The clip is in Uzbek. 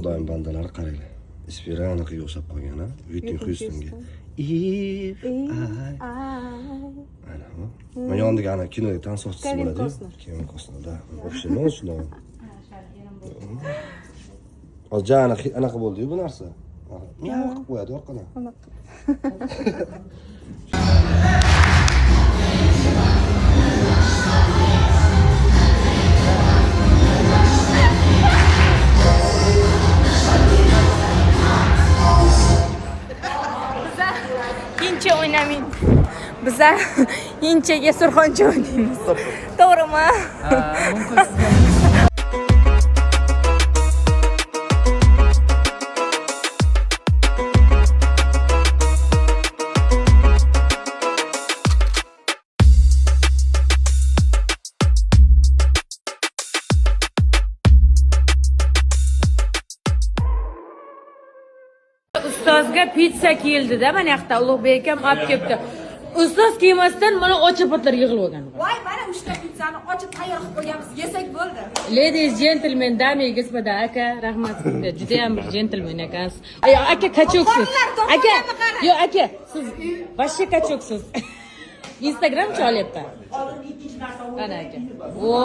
Xudoyim bandalari qaranglar. Esperaniyaga o'xshab qolgan, ha? Whitney Houstonga. If I ana bu. Men yonidagi ana kinoda tansoqchisi bo'ladi. Kevin Costner, da. Вообще, nima shunaqa? Hozir anaqa bo'ldi-yu bu narsa. Nima qilib qo'yadi orqadan? Yincha o'ynamaydi. Biza yinchaga surxoncha o'ynaymiz. To'g'rimi? Ustozga pizza keldi-da, mana yoqda Ulug'bek ham olib kelibdi. Ustoz kelmasdan mana ochapatlar yig'ilib olgan. Voy, mana 3 ta pizzani ochib tayyor qilib qo'yganmiz, yesak bo'ldi. Ladies, gentlemen, dami, господа, aka, rahmat. Juda ham bir gentleman ekansiz. Ay, aka kachoksiz. Aka, yo aka, siz вообще kachoksiz. Instagram chi olyapti? Qani aka. O.